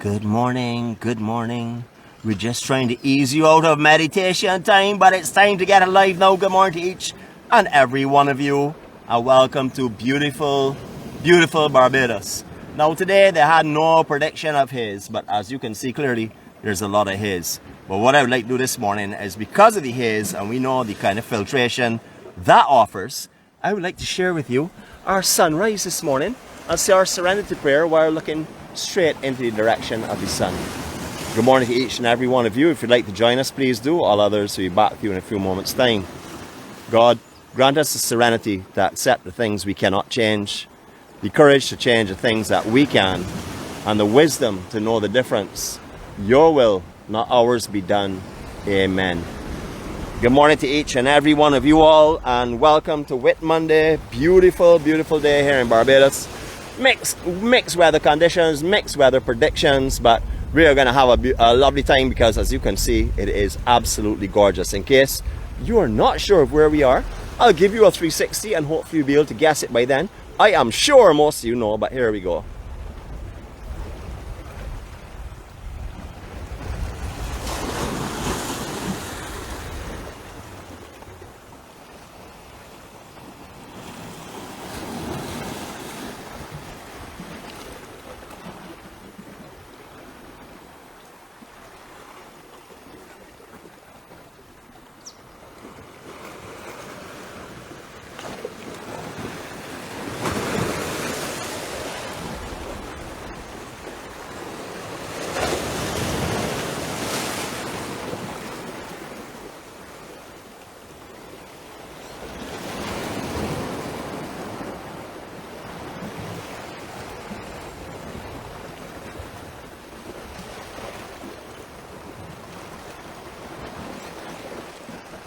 Good morning, good morning. We're just trying to ease you out of meditation time, but it's time to get alive now. Good morning to each and every one of you, and welcome to beautiful, beautiful Barbados. Now today they had no prediction of haze, but as you can see clearly, there's a lot of haze. But what I would like to do this morning is, because of the haze and we know the kind of filtration that offers, I would like to share with you our sunrise this morning and say our serenity prayer while looking straight into the direction of the sun. Good morning to each and every one of you. If you'd like to join us, please do. All others will be back with you in a few moments' time. God, grant us the serenity to accept the things we cannot change, the courage to change the things that we can, and the wisdom to know the difference. Your will, not ours, be done. Amen. Good morning to each and every one of you all, and welcome to Whit Monday. Beautiful, beautiful day here in Barbados. Mixed weather conditions, mixed weather predictions, but we are going to have a lovely time because, as you can see, it is absolutely gorgeous. In case you are not sure of where we are, I'll give you a 360 and hopefully you'll be able to guess it by then. I am sure most of you know, but here we go.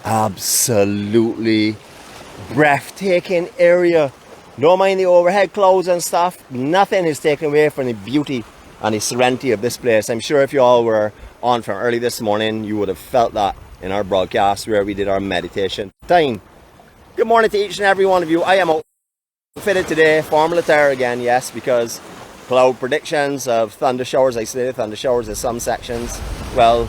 Absolutely breathtaking area. Don't mind the overhead clouds and stuff. Nothing is taken away from the beauty and the serenity of this place. I'm sure if you all were on from early this morning, you would have felt that in our broadcast where we did our meditation time. Good morning to each and every one of you. I am outfitted today, formal attire again, yes, because cloud predictions of thunder showers, isolated thunder showers in some sections. Well,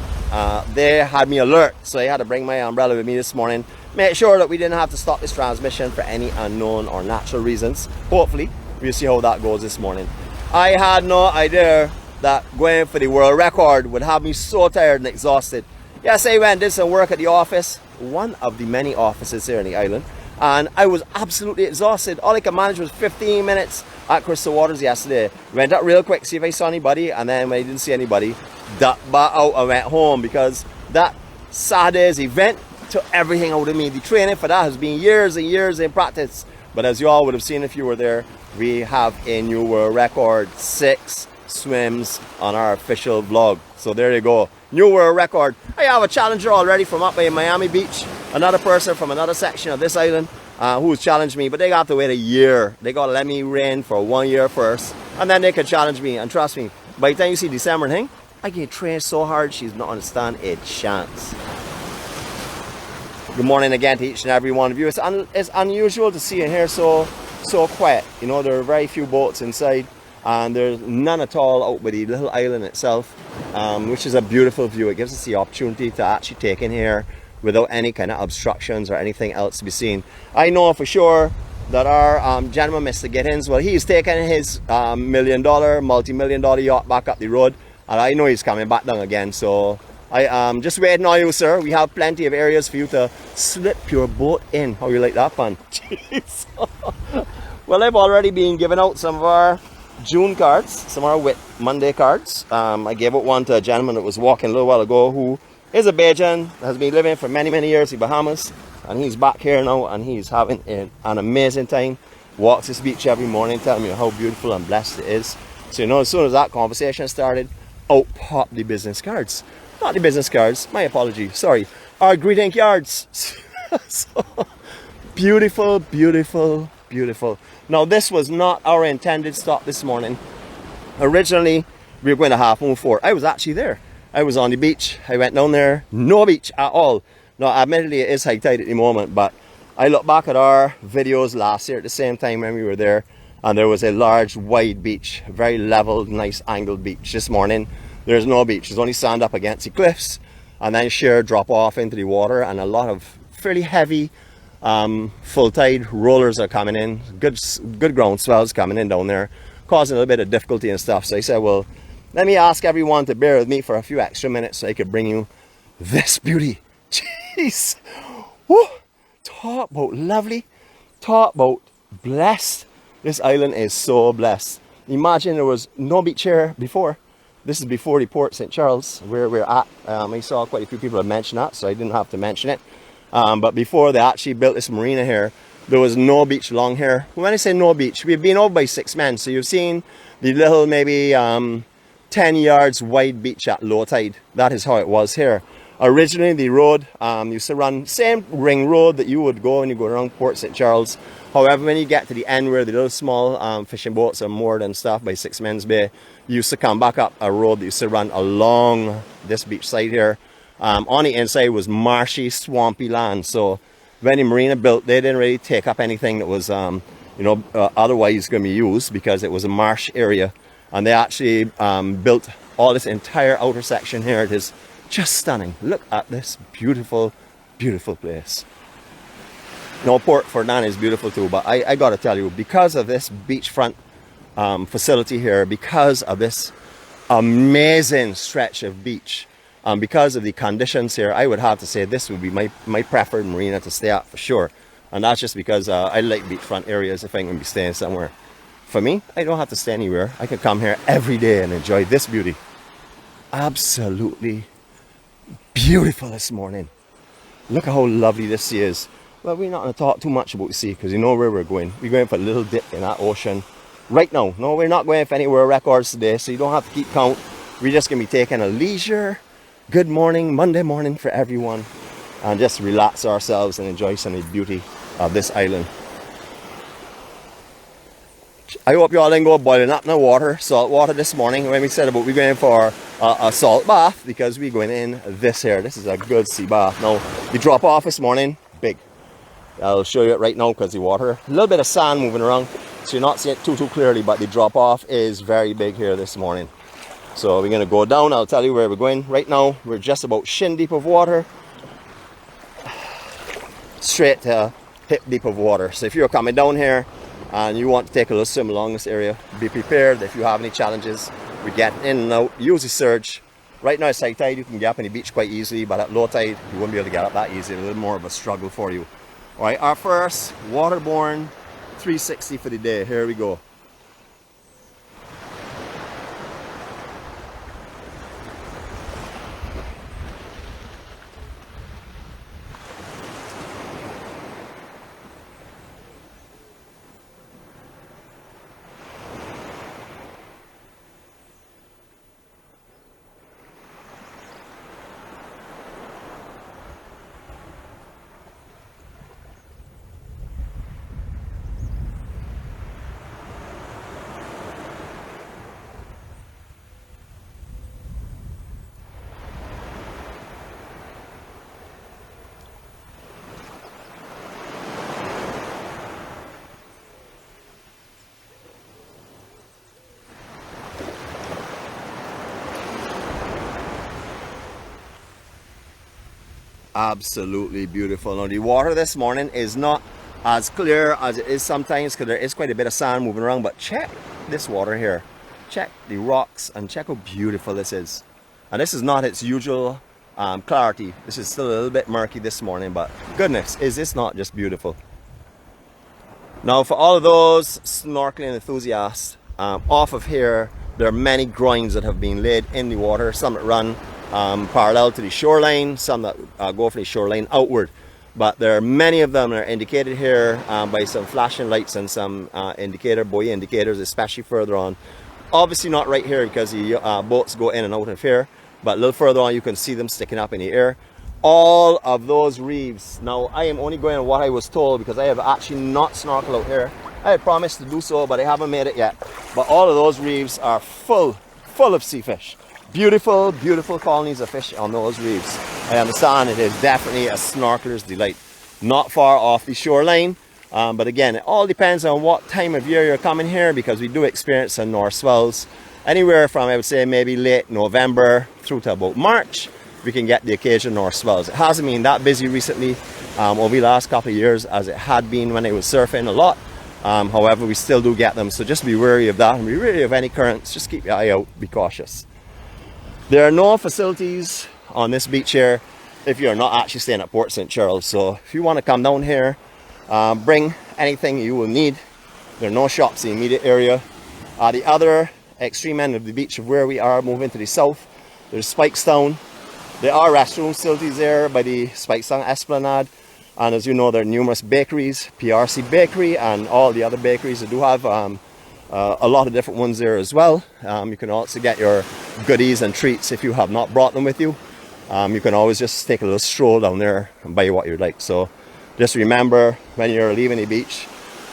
they had me alert, so I had to bring my umbrella with me this morning. Make sure that we didn't have to stop this transmission for any unknown or natural reasons. Hopefully, we'll see how that goes this morning. I had no idea that going for the world record would have me so tired and exhausted. Yes, I went, did some work at the office, one of the many offices here on the island, and I was absolutely exhausted. All I could manage was 15 minutes at Crystal Waters yesterday. Went out real quick, see if I saw anybody, and then when I didn't see anybody, ducked back out and went home, because that Saturday's event took everything out of me. The training for that has been years and years in practice. But as you all would have seen if you were there, we have a new world record, 6 swims on our official vlog. So there you go, new world record. I have a challenger already from up in Miami Beach, another person from another section of this island who's challenged me, but they got to wait a year. They got to let me reign for 1 year first, and then they could challenge me. And trust me, by the time you see December thing, I get trained so hard she's not understand a chance. Good morning again to each and every one of you. It's unusual to see in here so quiet. You know, there are very few boats inside, and there's none at all out by the little island itself, which is a beautiful view. It gives us the opportunity to actually take in here without any kind of obstructions or anything else to be seen. I know for sure that our gentleman, Mr. Gittins, well, he's taking his multi-million dollar yacht back up the road, and I know he's coming back down again. So I am just waiting on you, sir. We have plenty of areas for you to slip your boat in. How you like that fun? Jeez. Well, I've already been giving out some of our June cards, some of our Whit Monday cards. I gave out one to a gentleman that was walking a little while ago who is a Bajan, has been living for many years in Bahamas, and he's back here now, and he's having an amazing time. Walks this beach every morning, telling me how beautiful and blessed it is. So, you know, as soon as that conversation started, out popped the business cards. Not the business cards, my apology, sorry, our greeting cards. So, beautiful, beautiful, beautiful. Now, this was not our intended stop this morning. Originally, we were going to Half Moon Fort. I was actually there. I was on the beach. I went down there, no beach at all. Now, admittedly, it is high tide at the moment, but I look back at our videos last year at the same time when we were there, and there was a large wide beach, very level, nice angled beach. This morning there's no beach, there's only sand up against the cliffs, and then sheer drop off into the water, and a lot of fairly heavy full tide rollers are coming in, good ground swells coming in down there, causing a little bit of difficulty and stuff. So I said, well, let me ask everyone to bear with me for a few extra minutes so I could bring you this beauty. Jeez. Woo. Talk about lovely, talk about blessed. This island is so blessed. Imagine there was no beach here before. This is before the Port St. Charles, where we're at. I saw quite a few people have mentioned that, so I didn't have to mention it. But before they actually built this marina here, there was no beach along here. When I say no beach, we've been over by 6 men. So you've seen the little maybe 10 yards wide beach at low tide. That is how it was here. Originally the road used to run same ring road that you would go when you go around Port St. Charles. However, when you get to the end where the little small fishing boats are moored and stuff by 6 Men's Bay, you used to come back up a road that used to run along this beach side here. On the inside was marshy, swampy land. So when the marina built, they didn't really take up anything that was otherwise going to be used, because it was a marsh area. And they actually built all this entire outer section here. It is just stunning. Look at this beautiful, beautiful place. No, Port Ferdinand is beautiful too, but I gotta tell you, because of this beachfront facility here, because of this amazing stretch of beach, because of the conditions here, I would have to say this would be my preferred marina to stay at for sure. And that's just because I like beachfront areas if I can be staying somewhere. For me, I don't have to stay anywhere. I can come here every day and enjoy this beauty. Absolutely beautiful this morning. Look at how lovely this sea is. Well, we're not going to talk too much about the sea because you know where we're going. We're going for a little dip in that ocean right now. No, we're not going for anywhere records today, so you don't have to keep count. We're just going to be taking a leisure good morning, Monday morning for everyone, and just relax ourselves and enjoy some of the beauty of this island. I hope you all didn't go boiling up in the water, salt water this morning when we said about we're going for a salt bath, because we're going in this here. This is a good sea bath. Now, the drop off this morning, big. I'll show you it right now because the water, a little bit of sand moving around, so you're not seeing it too clearly, but the drop off is very big here this morning. So we're going to go down. I'll tell you where we're going. Right now, we're just about shin deep of water, straight to hip deep of water. So if you're coming down here and you want to take a little swim along this area, be prepared. If you have any challenges, we get in and out, use the surge. Right now it's high tide, you can get up on the beach quite easily, but at low tide you won't be able to get up that easily. A little more of a struggle for you. Alright, our first waterborne 360 for the day. Here we go. Absolutely beautiful. Now the water this morning is not as clear as it is sometimes because there is quite a bit of sand moving around, but check this water here, check the rocks and check how beautiful this is. And this is not its usual clarity. This is still a little bit murky this morning, but goodness, is this not just beautiful? Now for all of those snorkeling enthusiasts, off of here there are many groins that have been laid in the water, some that run parallel to the shoreline, some that go from the shoreline outward, but there are many of them that are indicated here by some flashing lights and some buoy indicators, especially further on. Obviously not right here because the boats go in and out of here, but a little further on you can see them sticking up in the air. All of those reefs, now I am only going on what I was told because I have actually not snorkeled out here. I had promised to do so, but I haven't made it yet. But all of those reefs are full of sea fish. Beautiful, beautiful colonies of fish on those reefs. I understand it is definitely a snorkeler's delight. Not far off the shoreline, But again, it all depends on what time of year you're coming here, because we do experience some north swells. Anywhere from, I would say, maybe late November through to about March, we can get the occasional north swells. It hasn't been that busy recently over the last couple of years as it had been when I was surfing a lot. However, we still do get them, so just be wary of that and be wary of any currents. Just keep your eye out, be cautious. There are no facilities on this beach here if you're not actually staying at Port St. Charles. So if you want to come down here, bring anything you will need. There are no shops in the immediate area. The other extreme end of the beach of where we are, moving to the south, there's Spikestown. There are restroom facilities there by the Spikestown Esplanade, and as you know, there are numerous bakeries, PRC Bakery and all the other bakeries. They do have a lot of different ones there as well. You can also get your goodies and treats if you have not brought them with you. You can always just take a little stroll down there and buy what you'd like. So just remember, when you're leaving the beach,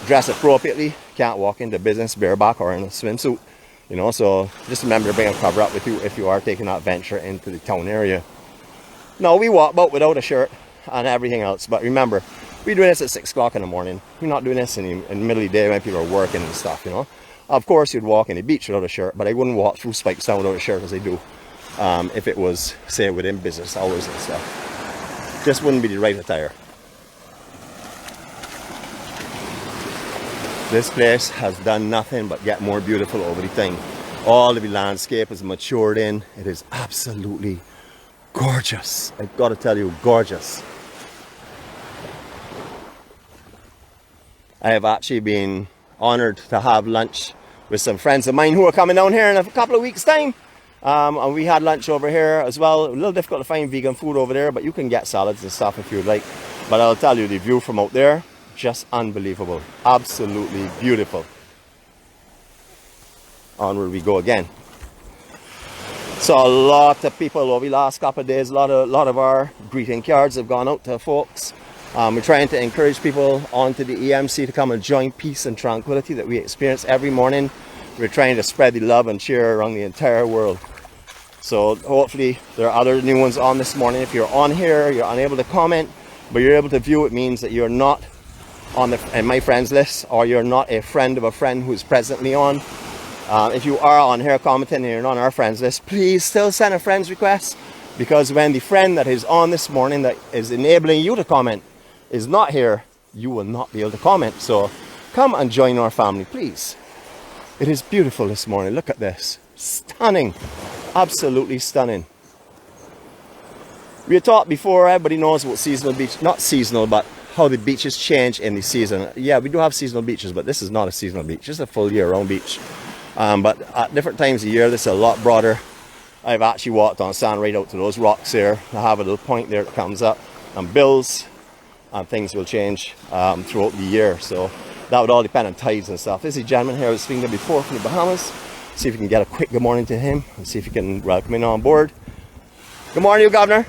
dress appropriately. Can't walk into business bareback or in a swimsuit. You know, so just remember to bring a cover up with you if you are taking that venture into the town area. Now, we walk about without a shirt and everything else, but remember, we're doing this at 6 o'clock in the morning. We're not doing this in the middle of the day when people are working and stuff, you know. Of course, you'd walk in the beach without a shirt, but I wouldn't walk through Spikestown without a shirt as I do if it was, say, within business hours and stuff. Just wouldn't be the right attire. This place has done nothing but get more beautiful over the time. All of the landscape has matured in. It is absolutely gorgeous. I've got to tell you, gorgeous. I have actually been honored to have lunch with some friends of mine who are coming down here in a couple of weeks' time. And we had lunch over here as well. A little difficult to find vegan food over there, but you can get salads and stuff if you'd like. But I'll tell you, the view from out there, just unbelievable. Absolutely beautiful. Onward we go again. Saw a lot of people over the last couple of days. A lot of our greeting cards have gone out to folks. We're trying to encourage people onto the EMC to come and join peace and tranquility that we experience every morning. We're trying to spread the love and cheer around the entire world. So hopefully there are other new ones on this morning. If you're on here, you're unable to comment, but you're able to view, it means that you're not on my friends list, or you're not a friend of a friend who's presently on. If you are on here commenting and you're not on our friends list, please still send a friend's request, because when the friend that is on this morning that is enabling you to comment is not here, you will not be able to comment. So come and join our family, please. It is beautiful this morning. Look at this. Stunning. Absolutely stunning. We had talked before, everybody knows about seasonal beach. Not seasonal, but how the beaches change in the season. Yeah, we do have seasonal beaches, but this is not a seasonal beach. It's a full year-round beach. But at different times of year, this is a lot broader. I've actually walked on sand right out to those rocks here. I have a little point there that comes up and builds, and things will change throughout the year. So that would all depend on tides and stuff. This is a gentleman here I was speaking to before from the Bahamas. See if we can get a quick good morning to him and see if we can welcome him on board. Good morning, you Governor.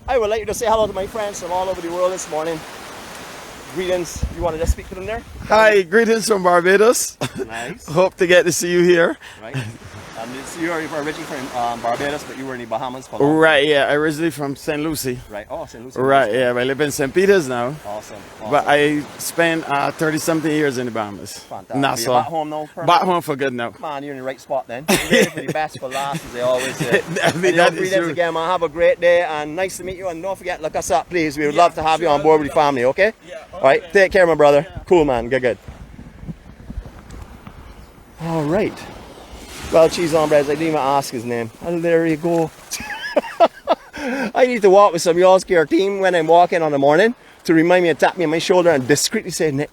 I would like you to say hello to my friends from all over the world this morning. Greetings. You want to just speak to them there? Hi, greetings from Barbados. Nice. Hope to get to see you here. Right. So you're originally from Barbados, but you were in the Bahamas for long. Right, yeah. Originally from St. Lucie. Right. Oh, St. Lucie. Right, yeah. I live in St. Peter's now. Awesome. But I spent 30-something years in the Bahamas. Fantastic. Nassau. You're back home now? Perfect. Back home for good now. Come on, you're in the right spot then. You're ready for the best for last, as they always say. That is true. Again, man. Have a great day and nice to meet you. And don't forget, look us up, please. We would love to have you on board with the family, okay? Yeah. Okay. All right. Take care, my brother. Yeah. Cool, man. Good. All right. Well, cheese on breads, I didn't even ask his name. And there you go. I need to walk with some y'all's care team when I'm walking on the morning to remind me and tap me on my shoulder and discreetly say, Nick,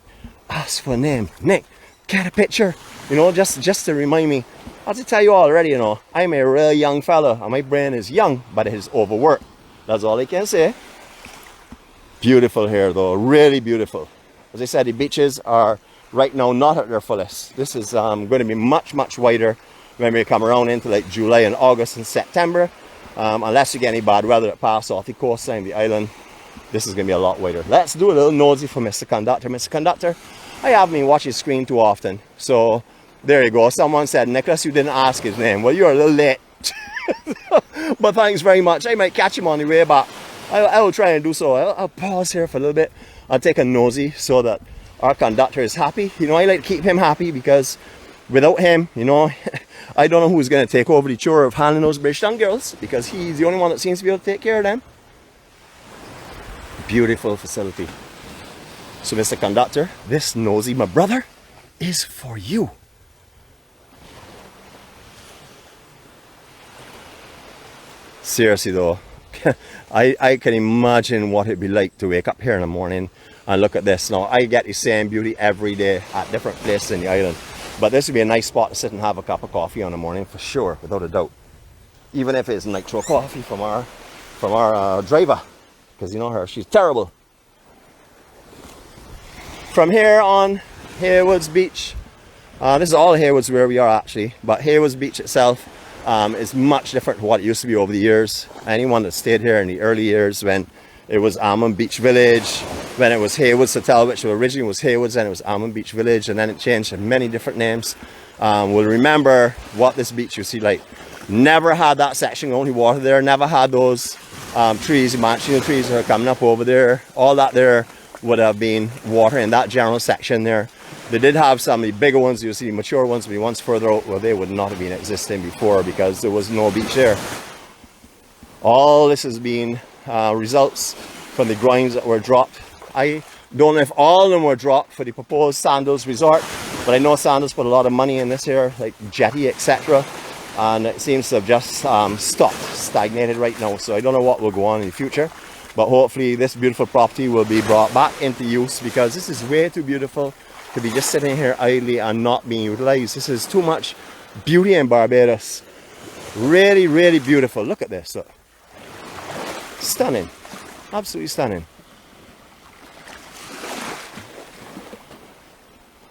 ask for a name. Nick, get a picture. You know, just to remind me. I'll just tell you all already, you know, I'm a real young fella and my brain is young, but it is overworked. That's all I can say. Beautiful here though, really beautiful. As I said, the beaches are right now not at their fullest. This is going to be much, much wider when we come around into like July and August and September. Unless you get any bad weather that pass off the coastline of the island, this is going to be a lot wider. Let's do a little nosy for Mr. Conductor. Mr. Conductor, I haven't been watching his screen too often. So there you go. Someone said, Nicholas, you didn't ask his name. Well, you're a little late. But thanks very much. I might catch him on the way back. I will try and do so. I'll pause here for a little bit. I'll take a nosy so that Our conductor is happy. You know, I like to keep him happy because without him, you know, I don't know who's going to take over the chore of handling those Bridgetown girls, because he's the only one that seems to be able to take care of them. Beautiful facility. So Mr. Conductor, this nosy, my brother, is for you. Seriously though, I can imagine what it'd be like to wake up here in the morning and look at this. Now, I get the same beauty every day at different places in the island, but this would be a nice spot to sit and have a cup of coffee on the morning for sure, without a doubt. Even if it's nitro coffee from our Driva, because you know her, she's terrible. From here on Heywoods Beach, this is all Heywoods where we are actually, but Heywoods Beach itself is much different to what it used to be over the years. Anyone that stayed here in the early years when it was Almond Beach Village, when it was Heywoods Hotel, which originally was Heywoods, and it was Almond Beach Village, and then it changed to many different names, will remember what this beach used to be like. Never had that section, only water there, never had those trees, manchino trees that are coming up over there. All that there would have been water in that general section there. They did have some of the bigger ones, you see the mature ones, but the ones further out, well, they would not have been existing before because there was no beach there. All this has been results from the groins that were dropped. I don't know if all of them were dropped for the proposed Sandals Resort, but I know Sandals put a lot of money in this here, like jetty, etc. And it seems to have just stopped, stagnated right now. So I don't know what will go on in the future, but hopefully this beautiful property will be brought back into use, because this is way too beautiful to be just sitting here idly and not being utilized. This is too much beauty in Barbados. Really, really beautiful. Look at this. Look. Stunning. Absolutely stunning.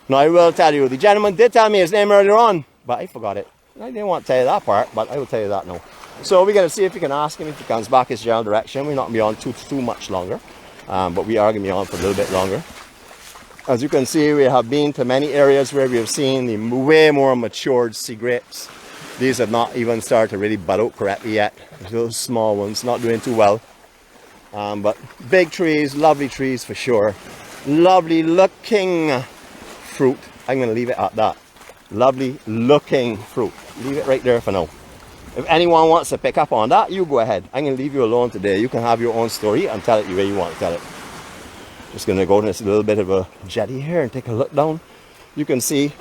Now I will tell you, the gentleman did tell me his name earlier on, but I forgot it. I didn't want to tell you that part, but I will tell you that now. So we're going to see if we can ask him if he comes back his general direction. We're not going to be on too much longer, but we are going to be on for a little bit longer. As you can see, we have been to many areas where we have seen the way more matured sea grapes. These have not even started to really bud out correctly yet. Those small ones, not doing too well. But big trees, lovely trees for sure. Lovely looking fruit. I'm going to leave it at that. Lovely looking fruit. Leave it right there for now. If anyone wants to pick up on that, you go ahead. I'm going to leave you alone today. You can have your own story and tell it the way you want to tell it. Just going to go to this little bit of a jetty here and take a look down. You can see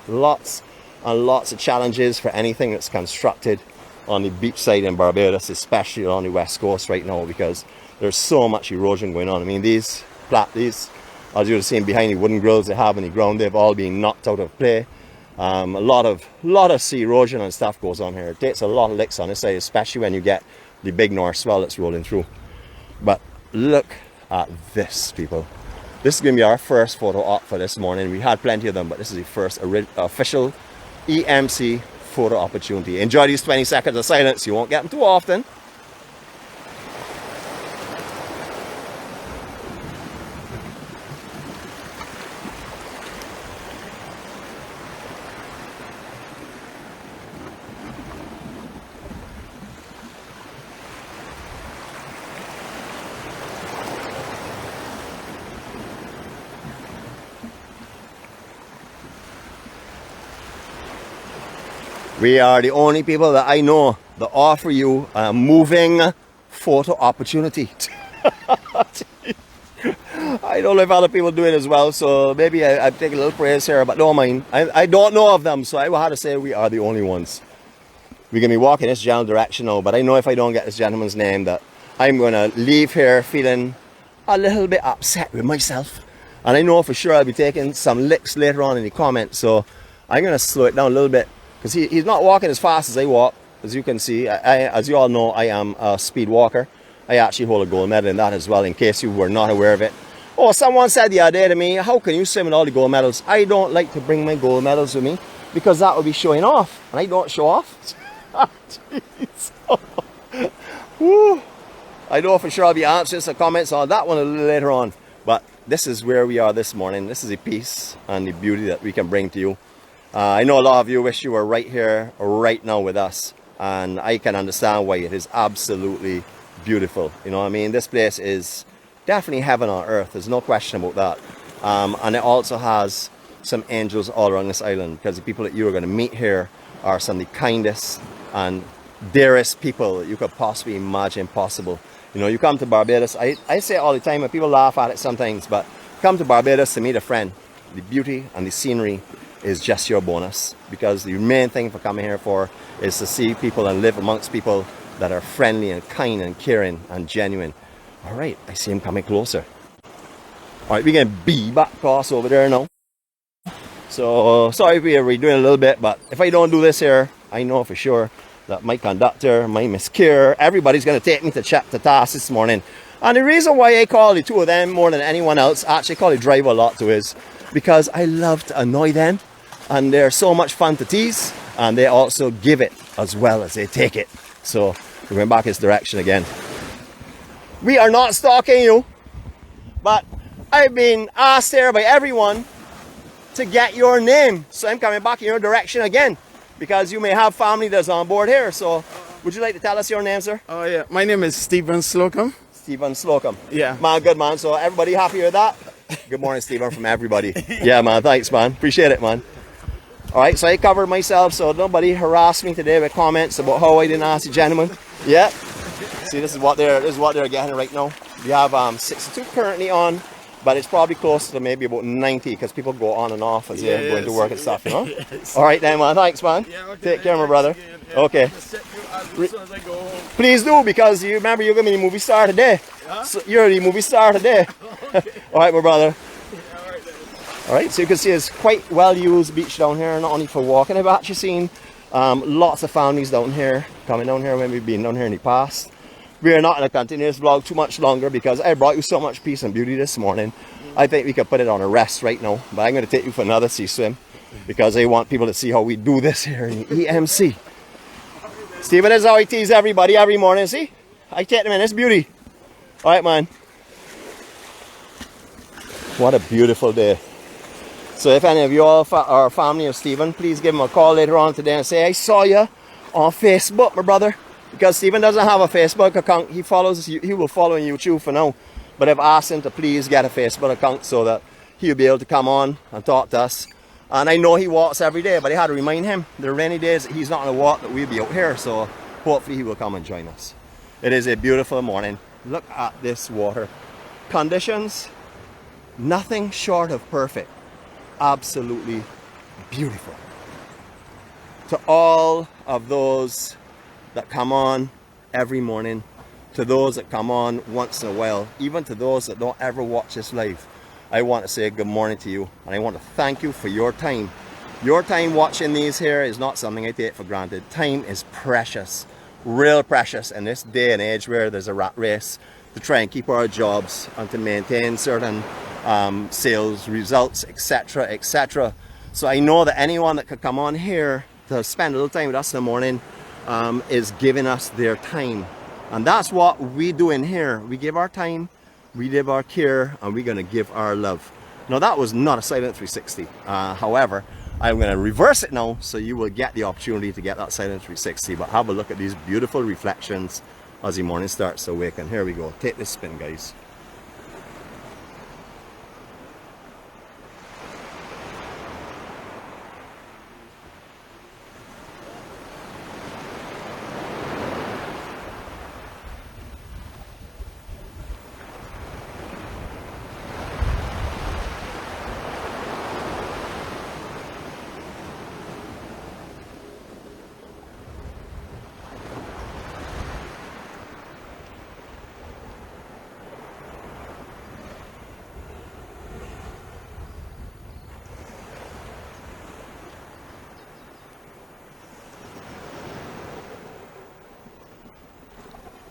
lots and lots of challenges for anything that's constructed on the beach side in Barbados, especially on the west coast right now, because there's so much erosion going on. I mean, these, as you're seeing behind the wooden grills they have in the ground, they've all been knocked out of play. A lot of sea erosion and stuff goes on here. It takes a lot of licks on this side, especially when you get the big north swell that's rolling through. But look at this, people. This is going to be our first photo op for this morning. We had plenty of them, but this is the first official EMC photo opportunity. Enjoy these 20 seconds of silence. You won't get them too often. We are the only people that I know that offer you a moving photo opportunity. I don't know if other people do it as well, so maybe I take a little praise here, but don't mind. I don't know of them, so I will have to say we are the only ones. We're going to be walking this general direction now, but I know if I don't get this gentleman's name that I'm going to leave here feeling a little bit upset with myself. And I know for sure I'll be taking some licks later on in the comments, so I'm going to slow it down a little bit. Because he's not walking as fast as I walk, as you can see. As you all know, I am a speed walker. I actually hold a gold medal in that as well, in case you were not aware of it. Oh, someone said the other day to me, how can you swim with all the gold medals? I don't like to bring my gold medals with me, because that would be showing off. And I don't show off. Jeez. Woo. I know for sure I'll be answering some comments on that one a little later on. But this is where we are this morning. This is the peace and the beauty that we can bring to you. I know a lot of you wish you were right here, right now with us, and I can understand why. It is absolutely beautiful. You know what I mean? This place is definitely heaven on earth. There's no question about that. And it also has some angels all around this island, because the people that you are going to meet here are some of the kindest and dearest people that you could possibly imagine possible. You know, you come to Barbados, I say it all the time, and people laugh at it sometimes, but come to Barbados to meet a friend. The beauty and the scenery is just your bonus, because the main thing for coming here for is to see people and live amongst people that are friendly and kind and caring and genuine. All right, I see him coming closer. All right, we're going to be back across over there now. So sorry if we're redoing a little bit, but if I don't do this here, I know for sure that my conductor, my Miss Kier, everybody's going to take me to task this morning. And the reason why I call the two of them more than anyone else, actually call the driver a lot too, is because I love to annoy them, and they're so much fun to tease, and they also give it as well as they take it. So we're going back this direction again. We are not stalking you, but I've been asked here by everyone to get your name, so I'm coming back in your direction again, because you may have family that's on board here. So would you like to tell us your name, sir? Oh yeah, my name is Stephen Slocum. Stephen Slocum. Yeah. Man, good man. So everybody happy with that? Good morning, Stephen, from everybody. Yeah, man, thanks, man. Appreciate it, man. All right, so I covered myself, so nobody harass me today with comments about how I didn't ask the gentleman. Yeah. See, this is what they're getting right now. We have 62 currently on, but it's probably close to maybe about 90, because people go on and off as they're going to work and stuff, you know? Yes. All right then, man. Thanks, man. Yeah, okay, take care, my brother. Okay. Please do, because you remember you're going to be the movie star today. Huh? So you're the movie star today. Okay. All right, my brother. Yeah, all right, then. All right, so you can see it's quite well-used beach down here, not only for walking. I've actually seen lots of families down here, coming down here when we've been down here in the past. We are not going to continue this vlog too much longer, because I brought you so much peace and beauty this morning. I think we could put it on a rest right now, but I'm going to take you for another sea swim, because I want people to see how we do this here in the EMC. Stephen, this is how I tease everybody every morning. See, I take them in this beauty. All right, man. What a beautiful day. So if any of you all are family of Stephen, please give him a call later on today and say, I saw you on Facebook, my brother. Because Stephen doesn't have a Facebook account. He will follow on YouTube for now. But I've asked him to please get a Facebook account so that he'll be able to come on and talk to us. And I know he walks every day, but I had to remind him there are rainy days that he's not going to walk, that we'll be out here. So hopefully he will come and join us. It is a beautiful morning. Look at this water. Conditions, nothing short of perfect. Absolutely beautiful. To all of those that come on every morning, to those that come on once in a while, even to those that don't ever watch this live, I want to say good morning to you, and I want to thank you for your time. Your time watching these here is not something I take for granted. Time is precious, real precious in this day and age where there's a rat race to try and keep our jobs and to maintain certain sales results, etc., etc. So I know that anyone that could come on here to spend a little time with us in the morning is giving us their time, and that's what we do in here. We give our time, we give our care, and we're going to give our love. Now that was not a silent 360. However, I'm going to reverse it now, so you will get the opportunity to get that silent 360. But have a look at these beautiful reflections as the morning starts to awaken. Here we go. Take this spin, guys.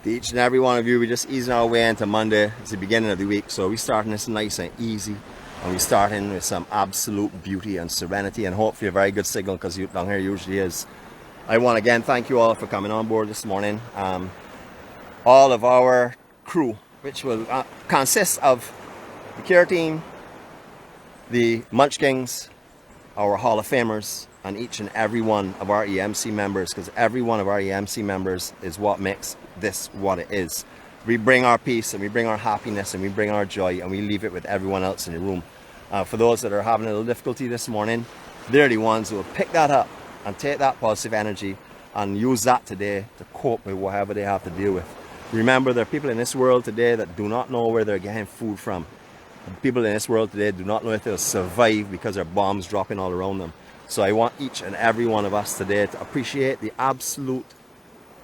To each and every one of you, we're just easing our way into Monday. It's the beginning of the week, so we're starting this nice and easy, and we're starting with some absolute beauty and serenity, and hopefully a very good signal, because down here usually is. I want to again thank you all for coming on board this morning. All of our crew, which will consist of the care team, the Munchkins, our Hall of Famers, and each and every one of our EMC members, because every one of our EMC members is what makes this what it is. We bring our peace, and we bring our happiness, and we bring our joy, and we leave it with everyone else in the room. For those that are having a little difficulty this morning, they're the ones who will pick that up and take that positive energy and use that today to cope with whatever they have to deal with. Remember, there are people in this world today that do not know where they're getting food from. People in this world today do not know if they'll survive because there are bombs dropping all around them. So I want each and every one of us today to appreciate the absolute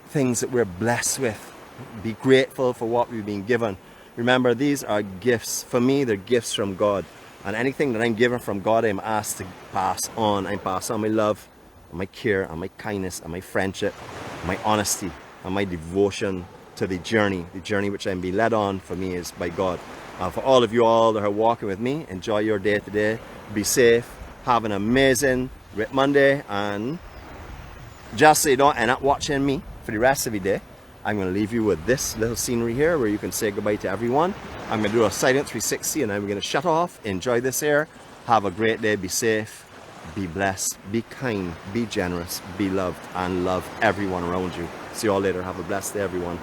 things that we're blessed with. Be grateful for what we've been given. Remember, these are gifts. For me, they're gifts from God. And anything that I'm given from God, I'm asked to pass on. I'm passing on my love, and my care, and my kindness, and my friendship, my honesty, and my devotion to the journey which I'm being led on for me is by God. For all of you all that are walking with me, enjoy your day today. Be safe. Have an amazing Rip Monday. And just so you don't end up watching me for the rest of the day, I'm going to leave you with this little scenery here where you can say goodbye to everyone. I'm going to do a silent 360 and then we're going to shut off. Enjoy this air. Have a great day. Be safe. Be blessed. Be kind. Be generous. Be loved. And love everyone around you. See you all later. Have a blessed day, everyone.